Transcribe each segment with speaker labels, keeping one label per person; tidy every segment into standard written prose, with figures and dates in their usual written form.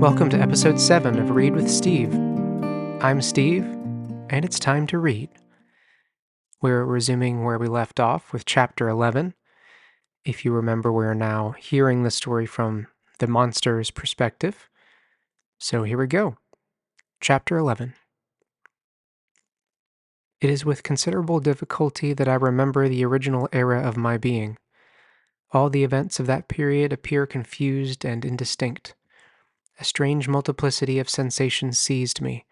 Speaker 1: Welcome to episode 7 of Read with Steve. I'm Steve, and it's time to read. We're resuming where we left off with chapter 11. If you remember, we're now hearing the story from the monster's perspective. So here we go. Chapter 11. It is with considerable difficulty that I remember the original era of my being. All the events of that period appear confused and indistinct. A strange multiplicity of sensations seized me,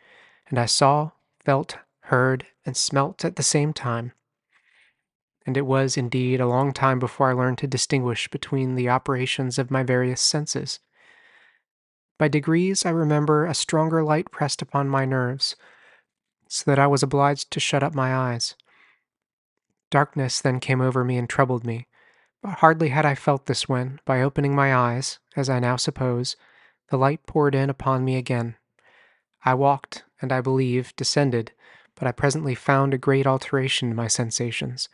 Speaker 1: and I saw, felt, heard, and smelt at the same time. And it was, indeed, a long time before I learned to distinguish between the operations of my various senses. By degrees, I remember a stronger light pressed upon my nerves, so that I was obliged to shut up my eyes. Darkness then came over me and troubled me, but hardly had I felt this when, by opening my eyes, as I now suppose, the light poured in upon me again. I walked, and I believe descended, but I presently found a great alteration in my sensations.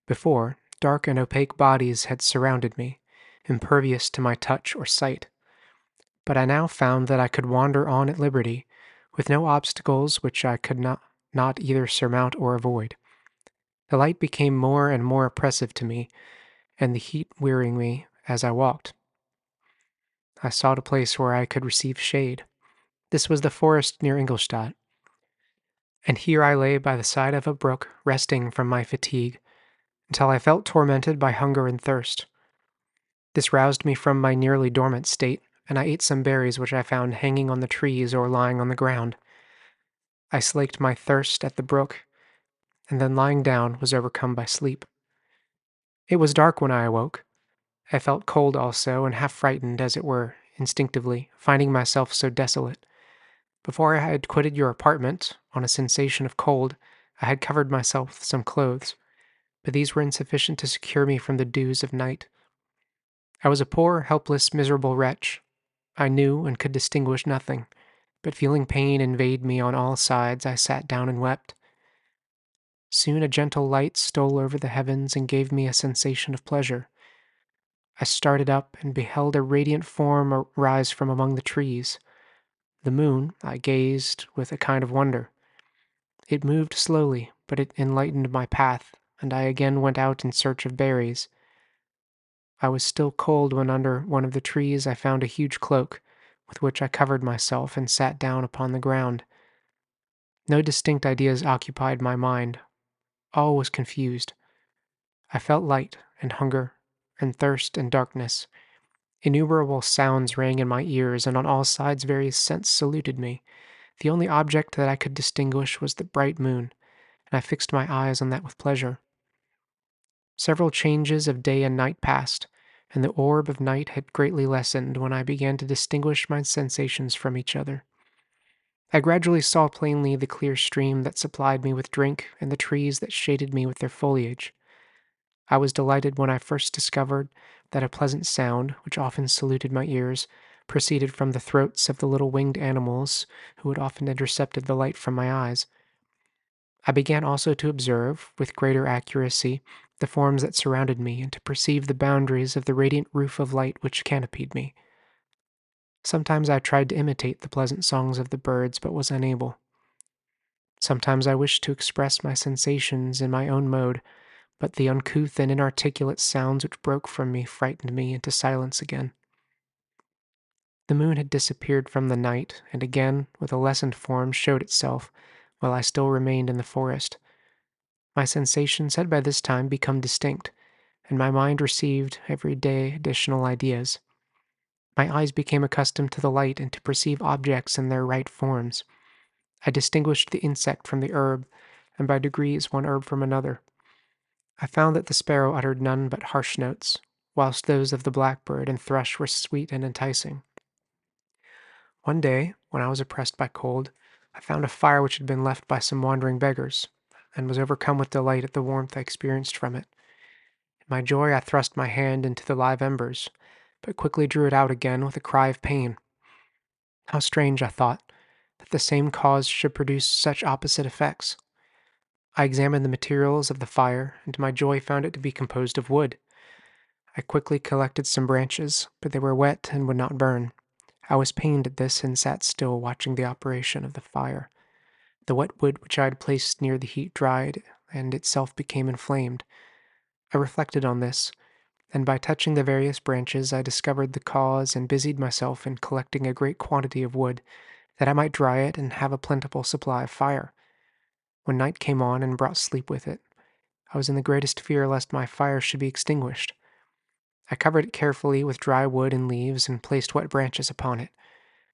Speaker 1: Before, dark and opaque bodies had surrounded me, impervious to my touch or sight. But I now found that I could wander on at liberty, with no obstacles which I could not either surmount or avoid. The light became more and more oppressive to me, and the heat wearying me as I walked. I sought a place where I could receive shade. This was the forest near Ingolstadt, and here I lay by the side of a brook, resting from my fatigue, until I felt tormented by hunger and thirst. This roused me from my nearly dormant state, and I ate some berries which I found hanging on the trees or lying on the ground. I slaked my thirst at the brook, and then lying down was overcome by sleep. It was dark when I awoke. I felt cold also, and half frightened, as it were, instinctively, finding myself so desolate. Before I had quitted your apartment, on a sensation of cold, I had covered myself with some clothes, but these were insufficient to secure me from the dews of night. I was a poor, helpless, miserable wretch. I knew and could distinguish nothing, but feeling pain invade me on all sides, I sat down and wept. Soon a gentle light stole over the heavens and gave me a sensation of pleasure. I started up and beheld a radiant form arise from among the trees. The moon, I gazed with a kind of wonder. It moved slowly, but it enlightened my path, and I again went out in search of berries. I was still cold when under one of the trees I found a huge cloak, with which I covered myself and sat down upon the ground. No distinct ideas occupied my mind. All was confused. I felt light and hunger and thirst and darkness. Innumerable sounds rang in my ears, and on all sides various scents saluted me. The only object that I could distinguish was the bright moon, and I fixed my eyes on that with pleasure. Several changes of day and night passed, and the orb of night had greatly lessened when I began to distinguish my sensations from each other. I gradually saw plainly the clear stream that supplied me with drink and the trees that shaded me with their foliage. I was delighted when I first discovered that a pleasant sound, which often saluted my ears, proceeded from the throats of the little winged animals who had often intercepted the light from my eyes. I began also to observe, with greater accuracy, the forms that surrounded me, and to perceive the boundaries of the radiant roof of light which canopied me. Sometimes I tried to imitate the pleasant songs of the birds, but was unable. Sometimes I wished to express my sensations in my own mode, but the uncouth and inarticulate sounds which broke from me frightened me into silence again. The moon had disappeared from the night, and again, with a lessened form, showed itself, while I still remained in the forest. My sensations had by this time become distinct, and my mind received every day additional ideas. My eyes became accustomed to the light and to perceive objects in their right forms. I distinguished the insect from the herb, and by degrees one herb from another. I found that the sparrow uttered none but harsh notes, whilst those of the blackbird and thrush were sweet and enticing. One day, when I was oppressed by cold, I found a fire which had been left by some wandering beggars, and was overcome with delight at the warmth I experienced from it. In my joy I thrust my hand into the live embers, but quickly drew it out again with a cry of pain. How strange, I thought, that the same cause should produce such opposite effects. I examined the materials of the fire, and to my joy found it to be composed of wood. I quickly collected some branches, but they were wet and would not burn. I was pained at this and sat still watching the operation of the fire. The wet wood which I had placed near the heat dried and itself became inflamed. I reflected on this, and by touching the various branches I discovered the cause and busied myself in collecting a great quantity of wood, that I might dry it and have a plentiful supply of fire. When night came on and brought sleep with it, I was in the greatest fear lest my fire should be extinguished. I covered it carefully with dry wood and leaves and placed wet branches upon it,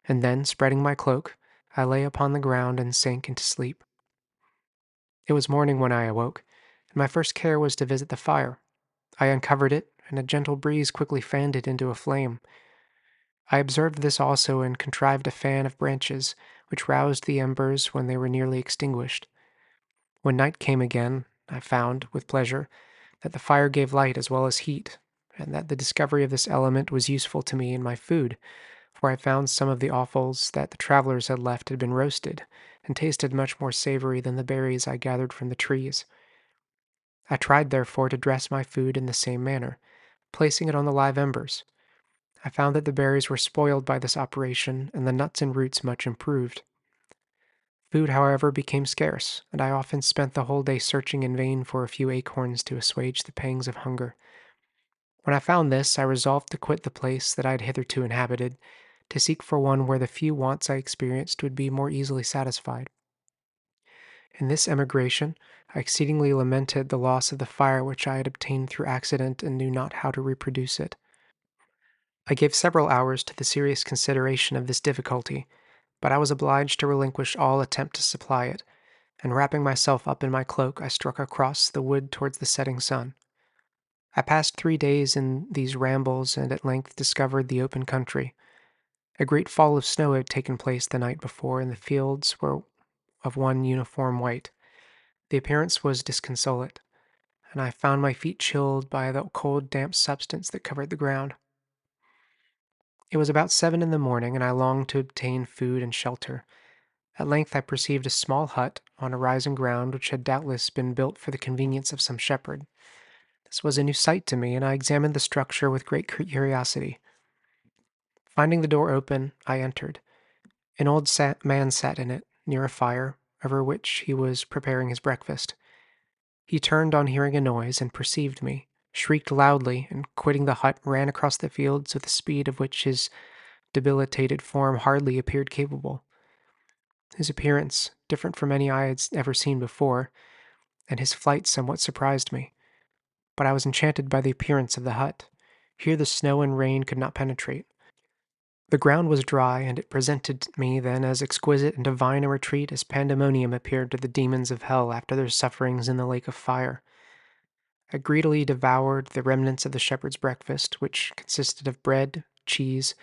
Speaker 1: and then, spreading my cloak, I lay upon the ground and sank into sleep. It was morning when I awoke, and my first care was to visit the fire. I uncovered it, and a gentle breeze quickly fanned it into a flame. I observed this also and contrived a fan of branches, which roused the embers when they were nearly extinguished. When night came again, I found, with pleasure, that the fire gave light as well as heat, and that the discovery of this element was useful to me in my food, for I found some of the offals that the travelers had left had been roasted, and tasted much more savory than the berries I gathered from the trees. I tried therefore to dress my food in the same manner, placing it on the live embers. I found that the berries were spoiled by this operation, and the nuts and roots much improved. Food, however, became scarce, and I often spent the whole day searching in vain for a few acorns to assuage the pangs of hunger. When I found this, I resolved to quit the place that I had hitherto inhabited, to seek for one where the few wants I experienced would be more easily satisfied. In this emigration, I exceedingly lamented the loss of the fire which I had obtained through accident and knew not how to reproduce it. I gave several hours to the serious consideration of this difficulty, but I was obliged to relinquish all attempt to supply it, and wrapping myself up in my cloak, I struck across the wood towards the setting sun. I passed 3 days in these rambles and at length discovered the open country. A great fall of snow had taken place the night before, and the fields were of one uniform white. The appearance was disconsolate, and I found my feet chilled by the cold, damp substance that covered the ground. It was about 7 in the morning, and I longed to obtain food and shelter. At length I perceived a small hut on a rising ground which had doubtless been built for the convenience of some shepherd. This was a new sight to me, and I examined the structure with great curiosity. Finding the door open, I entered. An old man sat in it, near a fire, over which he was preparing his breakfast. He turned on hearing a noise, and perceived me, shrieked loudly, and quitting the hut, ran across the fields with a speed of which his debilitated form hardly appeared capable. His appearance, different from any I had ever seen before, and his flight somewhat surprised me. But I was enchanted by the appearance of the hut. Here the snow and rain could not penetrate. The ground was dry, and it presented me then as exquisite and divine a retreat as pandemonium appeared to the demons of hell after their sufferings in the lake of fire. I greedily devoured the remnants of the shepherd's breakfast, which consisted of bread, cheese,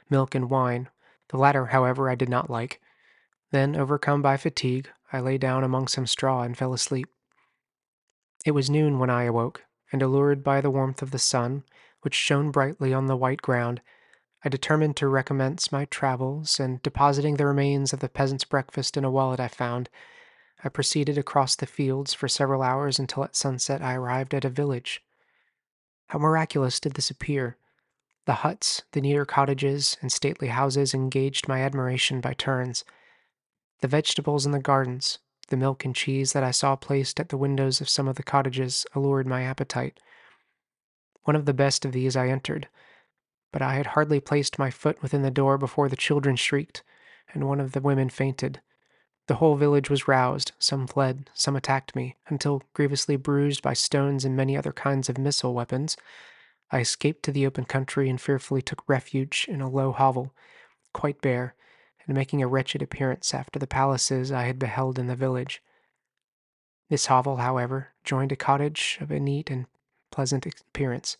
Speaker 1: milk, and wine. The latter, however, I did not like. Then, overcome by fatigue, I lay down among some straw and fell asleep. It was noon when I awoke, and allured by the warmth of the sun, which shone brightly on the white ground, I determined to recommence my travels, and depositing the remains of the peasant's breakfast in a wallet I found, I proceeded across the fields for several hours until at sunset I arrived at a village. How miraculous did this appear! The huts, the neater cottages, and stately houses engaged my admiration by turns. The vegetables in the gardens, the milk and cheese that I saw placed at the windows of some of the cottages allured my appetite. One of the best of these I entered, but I had hardly placed my foot within the door before the children shrieked, and one of the women fainted. The whole village was roused, some fled, some attacked me, until, grievously bruised by stones and many other kinds of missile weapons, I escaped to the open country and fearfully took refuge in a low hovel, quite bare, and making a wretched appearance after the palaces I had beheld in the village. This hovel, however, joined a cottage of a neat and pleasant appearance,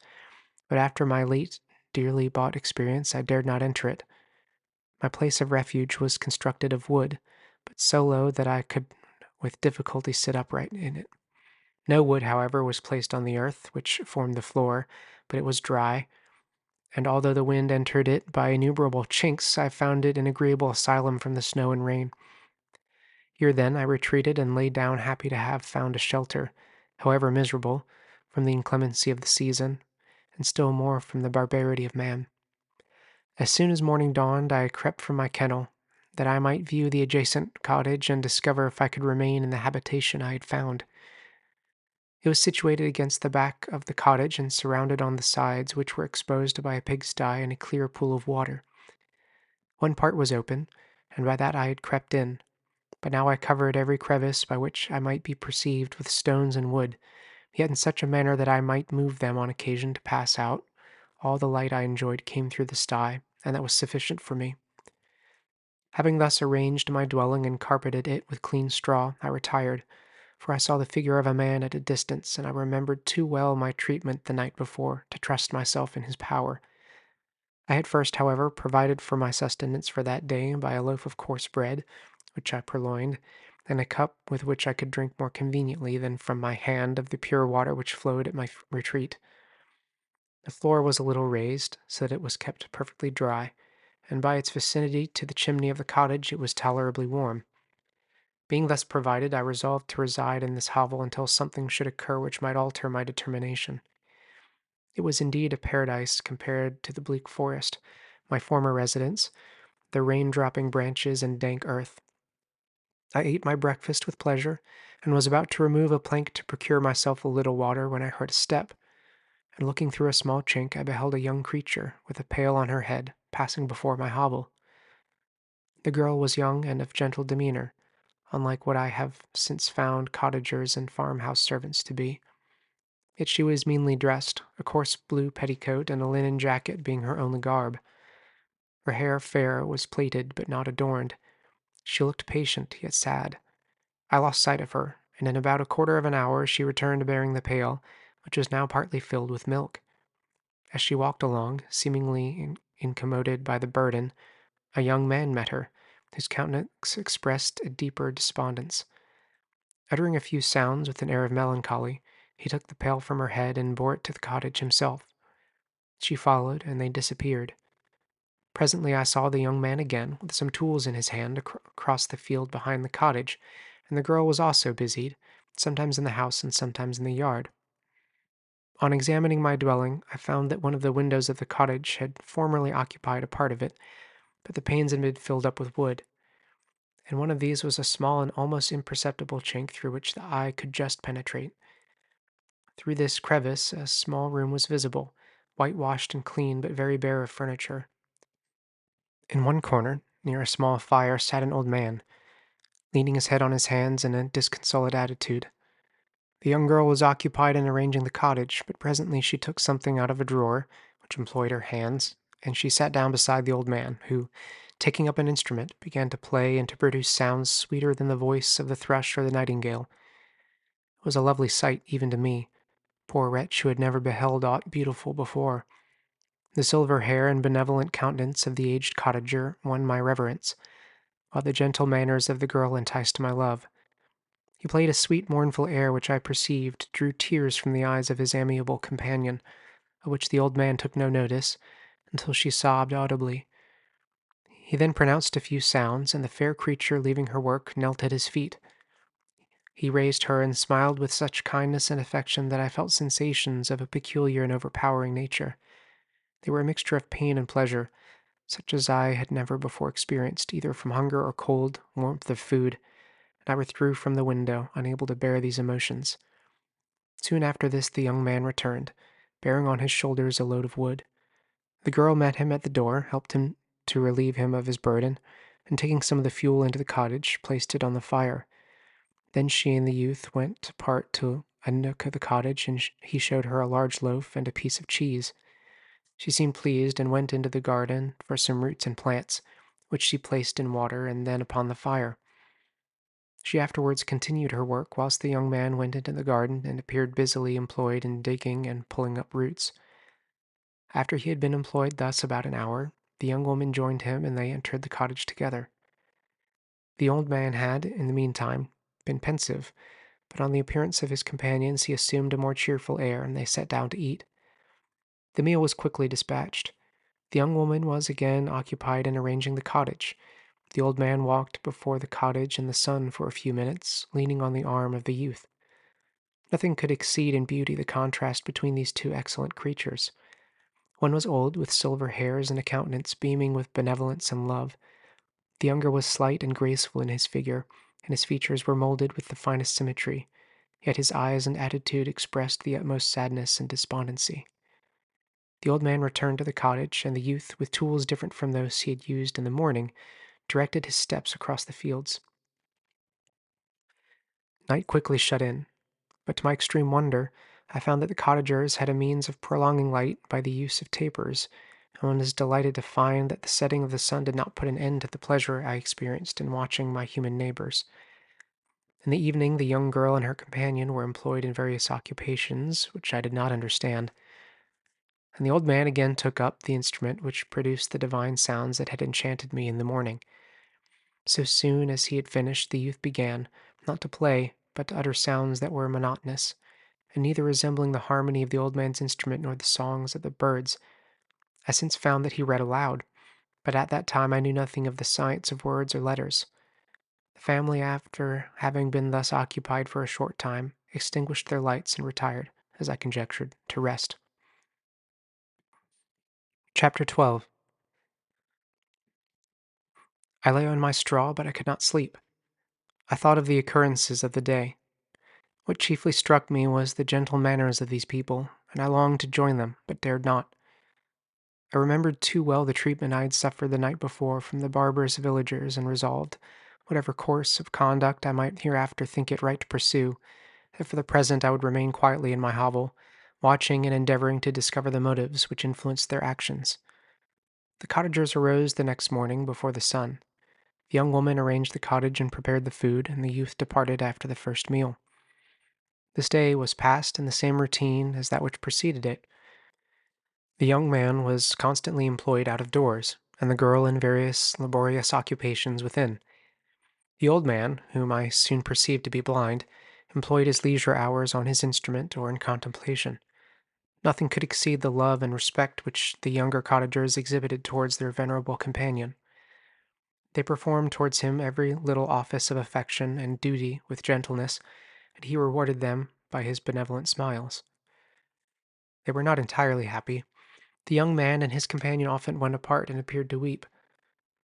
Speaker 1: but after my late dearly bought experience I dared not enter it. My place of refuge was constructed of wood, but so low that I could with difficulty sit upright in it. No wood, however, was placed on the earth, which formed the floor, but it was dry, and although the wind entered it by innumerable chinks, I found it an agreeable asylum from the snow and rain. Here then I retreated and lay down happy to have found a shelter, however miserable, from the inclemency of the season, and still more from the barbarity of man. As soon as morning dawned, I crept from my kennel, that I might view the adjacent cottage and discover if I could remain in the habitation I had found. It was situated against the back of the cottage and surrounded on the sides, which were exposed by a pigsty and a clear pool of water. One part was open, and by that I had crept in, but now I covered every crevice by which I might be perceived with stones and wood, yet in such a manner that I might move them on occasion to pass out. All the light I enjoyed came through the sty, and that was sufficient for me. Having thus arranged my dwelling and carpeted it with clean straw, I retired, for I saw the figure of a man at a distance, and I remembered too well my treatment the night before to trust myself in his power. I had first, however, provided for my sustenance for that day by a loaf of coarse bread, which I purloined, and a cup with which I could drink more conveniently than from my hand of the pure water which flowed at my retreat. The floor was a little raised, so that it was kept perfectly dry, and by its vicinity to the chimney of the cottage it was tolerably warm. Being thus provided, I resolved to reside in this hovel until something should occur which might alter my determination. It was indeed a paradise compared to the bleak forest, my former residence, the rain-dropping branches and dank earth. I ate my breakfast with pleasure, and was about to remove a plank to procure myself a little water when I heard a step, and looking through a small chink I beheld a young creature, with a pail on her head, passing before my hovel. The girl was young and of gentle demeanor, unlike what I have since found cottagers and farmhouse servants to be. Yet she was meanly dressed, a coarse blue petticoat and a linen jacket being her only garb. Her hair fair was plaited but not adorned. She looked patient yet sad. I lost sight of her, and in about a quarter of an hour she returned bearing the pail, which was now partly filled with milk. As she walked along, seemingly incommoded by the burden, a young man met her, whose countenance expressed a deeper despondence. Uttering a few sounds with an air of melancholy, he took the pail from her head and bore it to the cottage himself. She followed, and they disappeared. Presently I saw the young man again, with some tools in his hand, across the field behind the cottage, and the girl was also busied, sometimes in the house and sometimes in the yard. On examining my dwelling, I found that one of the windows of the cottage had formerly occupied a part of it, but the panes had been filled up with wood, and one of these was a small and almost imperceptible chink through which the eye could just penetrate. Through this crevice a small room was visible, whitewashed and clean, but very bare of furniture. In one corner, near a small fire, sat an old man, leaning his head on his hands in a disconsolate attitude. The young girl was occupied in arranging the cottage, but presently she took something out of a drawer, which employed her hands, and she sat down beside the old man, who, taking up an instrument, began to play and to produce sounds sweeter than the voice of the thrush or the nightingale. It was a lovely sight even to me, poor wretch who had never beheld aught beautiful before. The silver hair and benevolent countenance of the aged cottager won my reverence, while the gentle manners of the girl enticed my love. He played a sweet mournful air which I perceived drew tears from the eyes of his amiable companion, of which the old man took no notice, until she sobbed audibly. He then pronounced a few sounds, and the fair creature, leaving her work, knelt at his feet. He raised her and smiled with such kindness and affection that I felt sensations of a peculiar and overpowering nature. They were a mixture of pain and pleasure, such as I had never before experienced, either from hunger or cold, warmth of food, and I withdrew from the window, unable to bear these emotions. Soon after this the young man returned, bearing on his shoulders a load of wood. The girl met him at the door, helped him to relieve him of his burden, and taking some of the fuel into the cottage, placed it on the fire. Then she and the youth went apart to a nook of the cottage, and he showed her a large loaf and a piece of cheese. She seemed pleased, and went into the garden for some roots and plants, which she placed in water and then upon the fire. She afterwards continued her work, whilst the young man went into the garden and appeared busily employed in digging and pulling up roots. After he had been employed thus about an hour, the young woman joined him, and they entered the cottage together. The old man had, in the meantime, been pensive, but on the appearance of his companions he assumed a more cheerful air, and they sat down to eat. The meal was quickly dispatched. The young woman was again occupied in arranging the cottage. The old man walked before the cottage in the sun for a few minutes, leaning on the arm of the youth. Nothing could exceed in beauty the contrast between these two excellent creatures. One was old, with silver hairs and a countenance beaming with benevolence and love. The younger was slight and graceful in his figure, and his features were molded with the finest symmetry, yet his eyes and attitude expressed the utmost sadness and despondency. The old man returned to the cottage, and the youth, with tools different from those he had used in the morning, directed his steps across the fields. Night quickly shut in, but to my extreme wonder, I found that the cottagers had a means of prolonging light by the use of tapers, and one was delighted to find that the setting of the sun did not put an end to the pleasure I experienced in watching my human neighbors. In the evening, the young girl and her companion were employed in various occupations which I did not understand, and the old man again took up the instrument which produced the divine sounds that had enchanted me in the morning. So soon as he had finished, the youth began, not to play, but to utter sounds that were monotonous, and neither resembling the harmony of the old man's instrument nor the songs of the birds. I since found that he read aloud, but at that time I knew nothing of the science of words or letters. The family, after having been thus occupied for a short time, extinguished their lights and retired, as I conjectured, to rest. Chapter 12. I lay on my straw, but I could not sleep. I thought of the occurrences of the day. What chiefly struck me was the gentle manners of these people, and I longed to join them, but dared not. I remembered too well the treatment I had suffered the night before from the barbarous villagers, and resolved, whatever course of conduct I might hereafter think it right to pursue, that for the present I would remain quietly in my hovel, watching and endeavoring to discover the motives which influenced their actions. The cottagers arose the next morning before the sun. The young woman arranged the cottage and prepared the food, and the youth departed after the first meal. This day was passed in the same routine as that which preceded it. The young man was constantly employed out of doors, and the girl in various laborious occupations within. The old man, whom I soon perceived to be blind, employed his leisure hours on his instrument or in contemplation. Nothing could exceed the love and respect which the younger cottagers exhibited towards their venerable companion. They performed towards him every little office of affection and duty with gentleness, and he rewarded them by his benevolent smiles. They were not entirely happy. The young man and his companion often went apart and appeared to weep.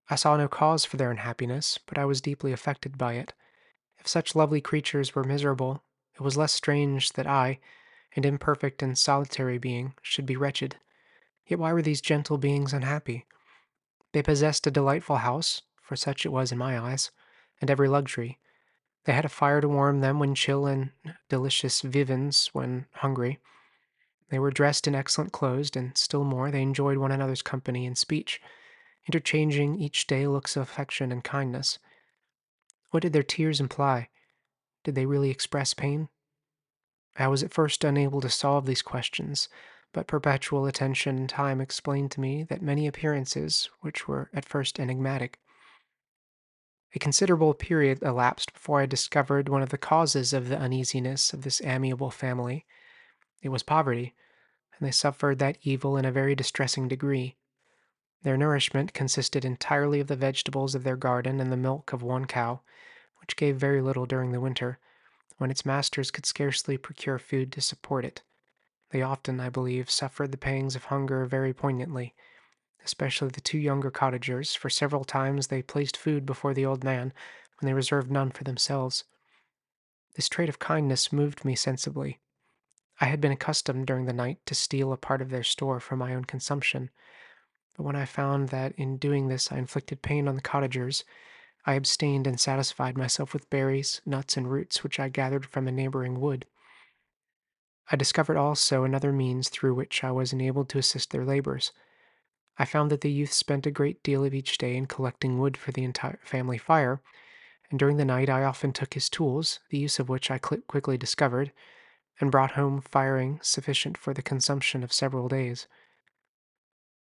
Speaker 1: I saw no cause for their unhappiness, but I was deeply affected by it. If such lovely creatures were miserable, it was less strange that I, an imperfect and solitary being, should be wretched. Yet why were these gentle beings unhappy? They possessed a delightful house, for such it was in my eyes, and every luxury. They had a fire to warm them when chill and delicious viands when hungry. They were dressed in excellent clothes, and still more, they enjoyed one another's company and speech, interchanging each day looks of affection and kindness. What did their tears imply? Did they really express pain? I was at first unable to solve these questions, but perpetual attention and time explained to me that many appearances, which were at first enigmatic. A considerable period elapsed before I discovered one of the causes of the uneasiness of this amiable family. It was poverty, and they suffered that evil in a very distressing degree. Their nourishment consisted entirely of the vegetables of their garden and the milk of one cow, which gave very little during the winter, when its masters could scarcely procure food to support it. They often, I believe, suffered the pangs of hunger very poignantly, especially the two younger cottagers, for several times they placed food before the old man when they reserved none for themselves. This trait of kindness moved me sensibly. I had been accustomed during the night to steal a part of their store for my own consumption, but when I found that in doing this I inflicted pain on the cottagers, I abstained and satisfied myself with berries, nuts, and roots which I gathered from a neighboring wood. I discovered also another means through which I was enabled to assist their labors. I found that the youth spent a great deal of each day in collecting wood for the entire family fire, and during the night I often took his tools, the use of which I quickly discovered, and brought home firing sufficient for the consumption of several days.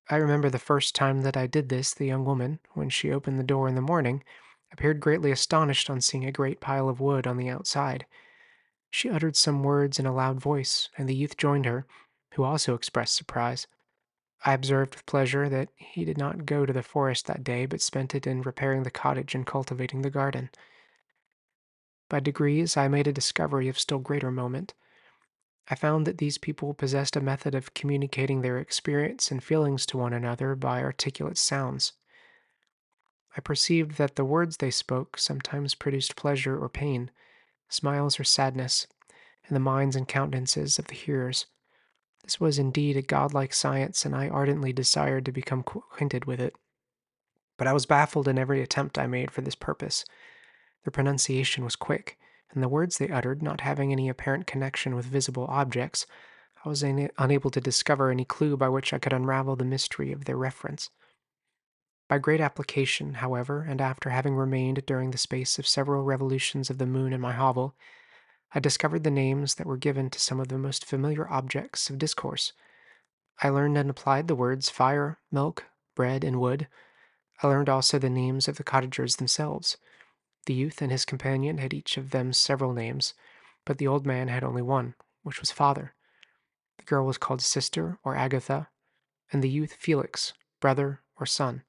Speaker 1: I remember the first time that I did this, the young woman, when she opened the door in the morning, appeared greatly astonished on seeing a great pile of wood on the outside. She uttered some words in a loud voice, and the youth joined her, who also expressed surprise. I observed with pleasure that he did not go to the forest that day, but spent it in repairing the cottage and cultivating the garden. By degrees, I made a discovery of still greater moment. I found that these people possessed a method of communicating their experience and feelings to one another by articulate sounds. I perceived that the words they spoke sometimes produced pleasure or pain, smiles or sadness, in the minds and countenances of the hearers. This was indeed a godlike science, and I ardently desired to become acquainted with it. But I was baffled in every attempt I made for this purpose. Their pronunciation was quick, and the words they uttered not having any apparent connection with visible objects, I was unable to discover any clue by which I could unravel the mystery of their reference. By great application, however, and after having remained during the space of several revolutions of the moon in my hovel, I discovered the names that were given to some of the most familiar objects of discourse. I learned and applied the words fire, milk, bread, and wood. I learned also the names of the cottagers themselves. The youth and his companion had each of them several names, but the old man had only one, which was father. The girl was called sister or Agatha, and the youth Felix, brother or son.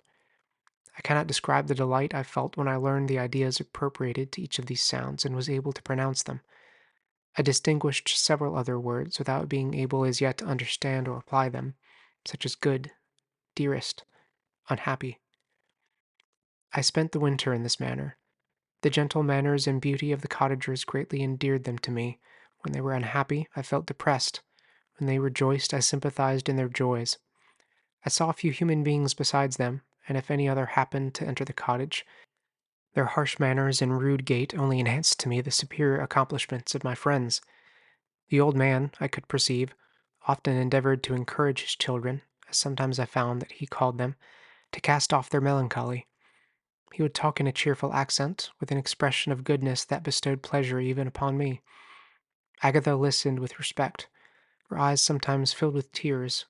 Speaker 1: I cannot describe the delight I felt when I learned the ideas appropriated to each of these sounds and was able to pronounce them. I distinguished several other words without being able as yet to understand or apply them, such as good, dearest, unhappy. I spent the winter in this manner. The gentle manners and beauty of the cottagers greatly endeared them to me. When they were unhappy, I felt depressed. When they rejoiced, I sympathized in their joys. I saw few human beings besides them, and if any other happened to enter the cottage, their harsh manners and rude gait only enhanced to me the superior accomplishments of my friends. The old man, I could perceive, often endeavored to encourage his children, as sometimes I found that he called them, to cast off their melancholy. He would talk in a cheerful accent, with an expression of goodness that bestowed pleasure even upon me. Agatha listened with respect. Her eyes sometimes filled with tears,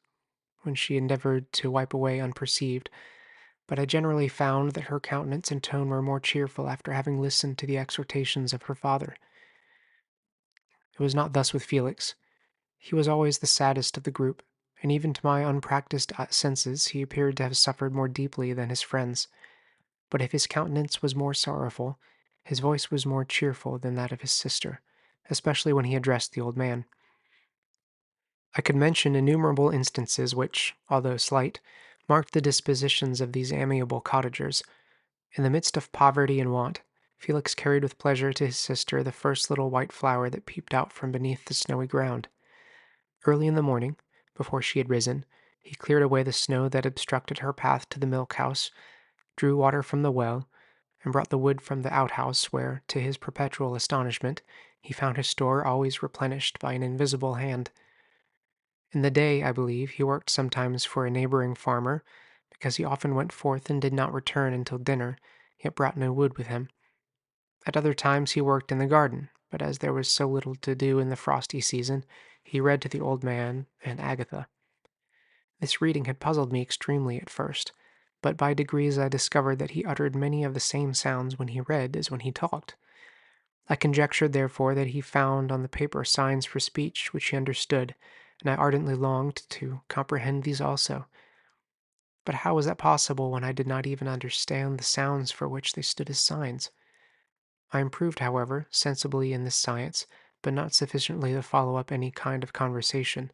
Speaker 1: when she endeavored to wipe away unperceived, but I generally found that her countenance and tone were more cheerful after having listened to the exhortations of her father. It was not thus with Felix. He was always the saddest of the group, and even to my unpracticed senses he appeared to have suffered more deeply than his friends. But if his countenance was more sorrowful, his voice was more cheerful than that of his sister, especially when he addressed the old man. I could mention innumerable instances which, although slight, marked the dispositions of these amiable cottagers. In the midst of poverty and want, Felix carried with pleasure to his sister the first little white flower that peeped out from beneath the snowy ground. Early in the morning, before she had risen, he cleared away the snow that obstructed her path to the milk house, drew water from the well, and brought the wood from the outhouse, where, to his perpetual astonishment, he found his store always replenished by an invisible hand. In the day, I believe, he worked sometimes for a neighboring farmer, because he often went forth and did not return until dinner, yet brought no wood with him. At other times he worked in the garden, but as there was so little to do in the frosty season, he read to the old man and Agatha. This reading had puzzled me extremely at first, but by degrees I discovered that he uttered many of the same sounds when he read as when he talked. I conjectured, therefore, that he found on the paper signs for speech which he understood, and I ardently longed to comprehend these also. But how was that possible when I did not even understand the sounds for which they stood as signs? I improved, however, sensibly in this science, but not sufficiently to follow up any kind of conversation,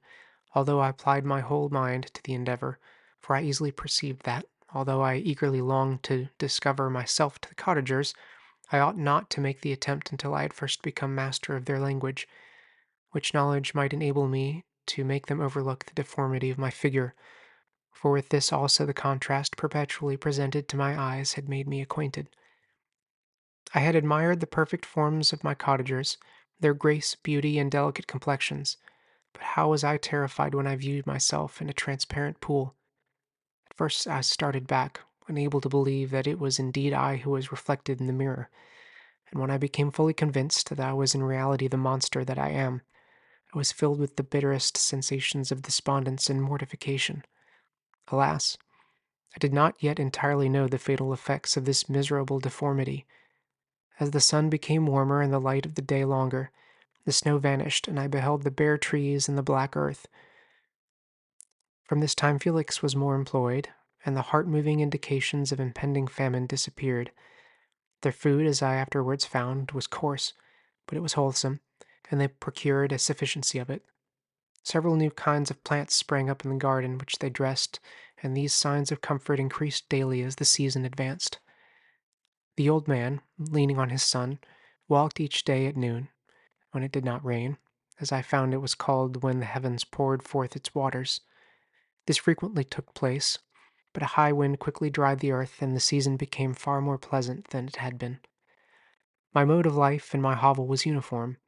Speaker 1: although I applied my whole mind to the endeavor, for I easily perceived that, although I eagerly longed to discover myself to the cottagers, I ought not to make the attempt until I had first become master of their language, which knowledge might enable me to make them overlook the deformity of my figure, for with this also the contrast perpetually presented to my eyes had made me acquainted. I had admired the perfect forms of my cottagers, their grace, beauty, and delicate complexions, but how was I terrified when I viewed myself in a transparent pool. At first I started back, unable to believe that it was indeed I who was reflected in the mirror, and when I became fully convinced that I was in reality the monster that I am, I was filled with the bitterest sensations of despondence and mortification. Alas, I did not yet entirely know the fatal effects of this miserable deformity. As the sun became warmer and the light of the day longer, the snow vanished, and I beheld the bare trees and the black earth. From this time Felix was more employed, and the heart-moving indications of impending famine disappeared. Their food, as I afterwards found, was coarse, but it was wholesome, and they procured a sufficiency of it. Several new kinds of plants sprang up in the garden which they dressed, and these signs of comfort increased daily as the season advanced. The old man, leaning on his son, walked each day at noon, when it did not rain, as I found it was called when the heavens poured forth its waters. This frequently took place, but a high wind quickly dried the earth, and the season became far more pleasant than it had been. My mode of life in my hovel was uniform.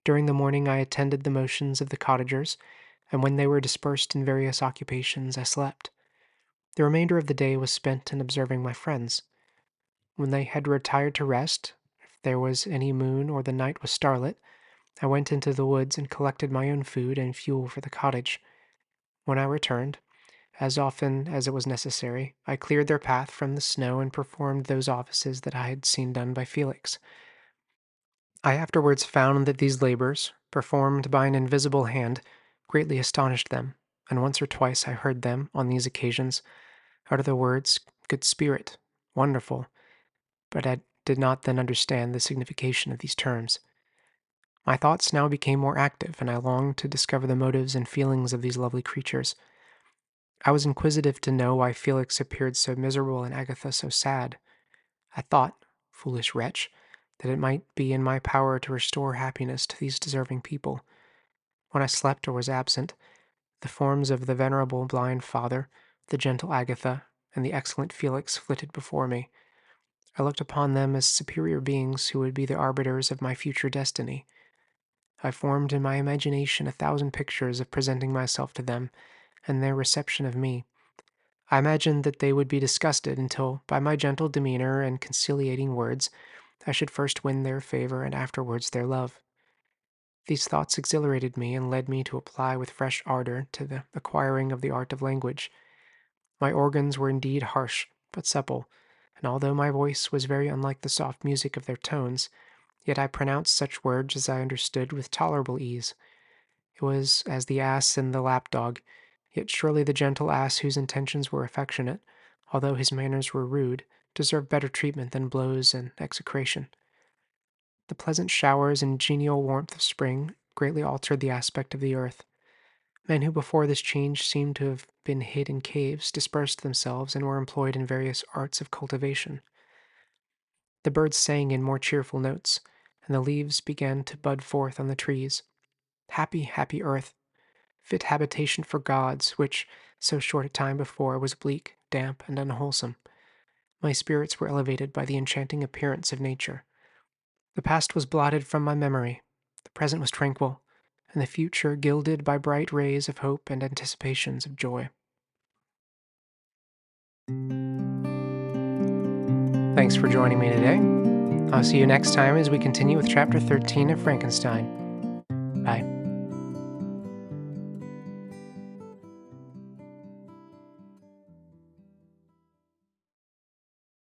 Speaker 1: During the morning I attended the motions of the cottagers, and when they were dispersed in various occupations, I slept. The remainder of the day was spent in observing my friends. When they had retired to rest, if there was any moon or the night was starlit, I went into the woods and collected my own food and fuel for the cottage. When I returned, as often as it was necessary, I cleared their path from the snow and performed those offices that I had seen done by Felix. I afterwards found that these labors, performed by an invisible hand, greatly astonished them, and once or twice I heard them, on these occasions, utter the words, "Good spirit," "wonderful," but I did not then understand the signification of these terms. My thoughts now became more active, and I longed to discover the motives and feelings of these lovely creatures. I was inquisitive to know why Felix appeared so miserable and Agatha so sad. I thought, foolish wretch, that it might be in my power to restore happiness to these deserving people. When I slept or was absent, the forms of the venerable blind father, the gentle Agatha, and the excellent Felix flitted before me. I looked upon them as superior beings who would be the arbiters of my future destiny. I formed in my imagination 1,000 pictures of presenting myself to them and their reception of me. I imagined that they would be disgusted until, by my gentle demeanor and conciliating words, I should first win their favor and afterwards their love. These thoughts exhilarated me and led me to apply with fresh ardor to the acquiring of the art of language. My organs were indeed harsh, but supple, and although my voice was very unlike the soft music of their tones, yet I pronounced such words as I understood with tolerable ease. It was as the ass and the lapdog, yet surely the gentle ass whose intentions were affectionate, although his manners were rude, deserved better treatment than blows and execration. The pleasant showers and genial warmth of spring greatly altered the aspect of the earth. Men who before this change seemed to have been hid in caves dispersed themselves and were employed in various arts of cultivation. The birds sang in more cheerful notes, and the leaves began to bud forth on the trees. Happy, happy earth, fit habitation for gods, which, so short a time before, was bleak, damp, and unwholesome. My spirits were elevated by the enchanting appearance of nature. The past was blotted from my memory, the present was tranquil, and the future gilded by bright rays of hope and anticipations of joy. Thanks for joining me today. I'll see you next time as we continue with Chapter 13 of Frankenstein. Bye.